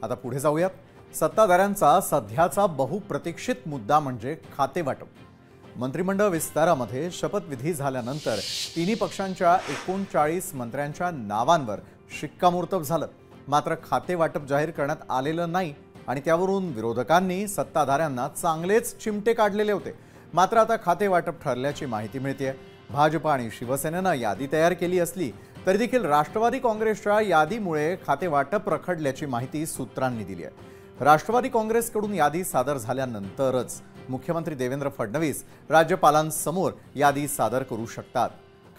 आता पुढे जाऊयात. सत्ताधाऱ्यांचा सध्याचा बहुप्रतीक्षित मुद्दा म्हणजे खातेवाटप. मंत्रिमंडळ विस्तारामध्ये शपथविधी झाल्यानंतर तिन्ही पक्षांच्या 39 मंत्र्यांच्या नावांवर शिक्कामोर्तब झालं. मात्र खातेवाटप जाहीर करण्यात आलेलं नाही आणि त्यावरून विरोधकांनी सत्ताधाऱ्यांना चांगलेच चिमटे काढलेले होते. मात्र आता खातेवाटप ठरल्याची माहिती मिळते. भाजप आणि शिवसेनेनं यादी तयार केली असली तरी देखील राष्ट्रवादी काँग्रेसच्या यादीमुळे खातेवाटप रखडल्याची माहिती सूत्रांनी दिली आहे. राष्ट्रवादी काँग्रेसकडून यादी सादर झाल्यानंतरच मुख्यमंत्री देवेंद्र फडणवीस राज्यपालांसमोर यादी सादर करू शकतात.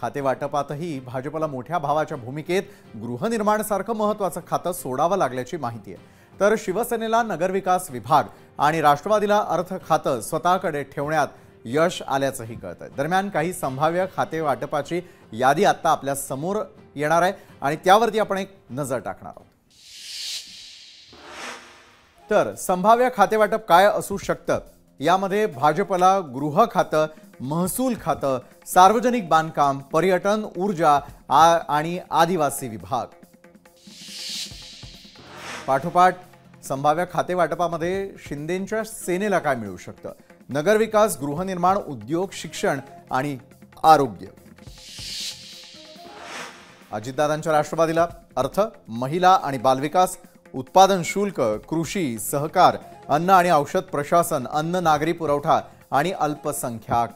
खातेवाटपातही भाजपला मोठ्या भावाच्या भूमिकेत गृहनिर्माणसारखं महत्त्वाचं खातं सोडावं लागल्याची माहिती आहे. तर शिवसेनेला नगरविकास विभाग आणि राष्ट्रवादीला अर्थ खातं स्वतःकडे ठेवण्यात यश आल्याचंही कळतंय. दरम्यान काही संभाव्य खातेवाटपाची यादी आता आपल्या समोर येणार आहे आणि त्यावरती आपण एक नजर टाकणार आहोत. तर संभाव्य खातेवाटप काय असू शकतं? यामध्ये भाजपला गृह खातं, महसूल खातं, सार्वजनिक बांधकाम, पर्यटन, ऊर्जा आणि आदिवासी विभाग. पाठोपाठ संभाव्य खातेवाटपामध्ये शिंदेंच्या सेनेला काय मिळू शकतं? नगरविकास, गृहनिर्माण, उद्योग, शिक्षण आणि आरोग्य. अजितदादांच्या राष्ट्रवादीला अर्थ, महिला आणि बालविकास, उत्पादन शुल्क, कृषी, सहकार, अन्न आणि औषध प्रशासन, अन्न, नागरी पुरवठा आणि अल्पसंख्याक.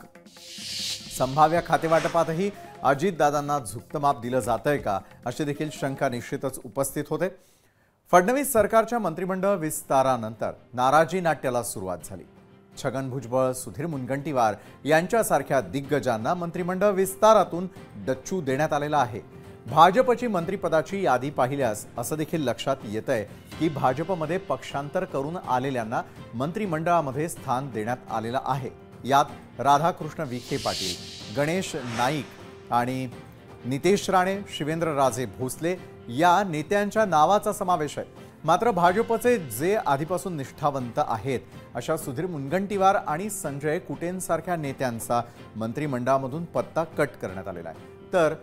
संभाव्य खातेवाटपातही अजितदादांना झुकतं माप दिलं जातंय का, अशी देखील शंका निश्चितच उपस्थित होते. फडणवीस सरकारच्या मंत्रिमंडळ विस्तारानंतर नाराजी नाट्याला सुरुवात झाली. छगन भुजबळ, सुधीर मुनगंटीवार यांच्यासारख्या दिग्गजांना मंत्रिमंडळ विस्तारातून डच्चू देण्यात आलेला आहे. भाजपची मंत्रिपदाची यादी पाहिल्यास असं देखील लक्षात येतंय की भाजपमध्ये पक्षांतर करून आलेल्यांना मंत्रिमंडळामध्ये स्थान देण्यात आलेलं आहे. यात राधाकृष्ण विखे पाटील, गणेश नाईक आणि नितेश राणे, शिवेंद्रराजे भोसले या नेत्यांच्या नावाचा समावेश आहे. मात्र भाजपचे जे आधीपासून निष्ठावंत आहेत अशा सुधीर मुनगंटीवार आणि संजय कुटेंसारख्या नेत्यांचा मंत्रिमंडळामधून पत्ता कट करण्यात आलेला आहे. तर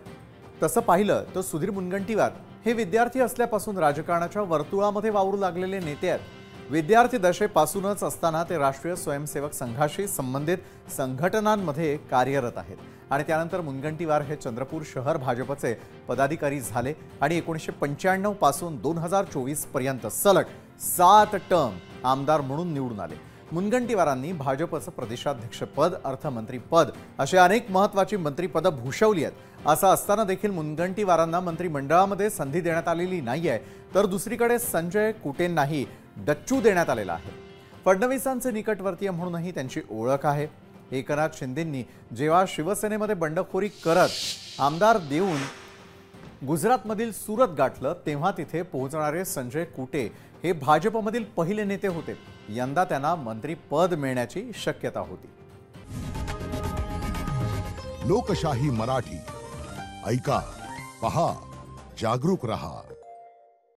तसं पाहिलं तर सुधीर मुनगंटीवार हे विद्यार्थी असल्यापासून राजकारणाच्या वर्तुळामध्ये वावरू लागलेले नेते आहेत. विद्यार्थी दशेपासूनच असताना ते राष्ट्रीय स्वयंसेवक संघाशी संबंधित संघटनांमध्ये कार्यरत आहेत आणि त्यानंतर मुनगंटीवार हे चंद्रपूर शहर भाजपचे पदाधिकारी झाले आणि 1995 पासून 2024 पर्यंत सलग 7 टर्म आमदार म्हणून निवडून आले. मुनगंटीवारांनी भाजपचं प्रदेशाध्यक्षपद, अर्थमंत्रीपद अशी अनेक महत्त्वाची मंत्रिपदं भूषवली आहेत. असं असताना देखील मुनगंटीवारांना मंत्रिमंडळामध्ये संधी देण्यात आलेली नाहीये. तर दुसरीकडे संजय कुटेंनाही डच्चू देण्यात आलेला आहे. फडणवीसांचे निकटवर्तीय म्हणूनही त्यांची ओळख आहे. एकनाथ शिंदेंनी जेव्हा शिवसेनेमध्ये बंडखोरी करत आमदार देऊन गुजरातमधील सुरत गाठलं तेव्हा तिथे पोहोचणारे संजय कुटे हे भाजपमधील पहिले नेते होते. यंदा त्यांना मंत्रिपद मिळण्याची शक्यता होती. लोकशाही मराठी ऐका, पहा, जागरूक रहा.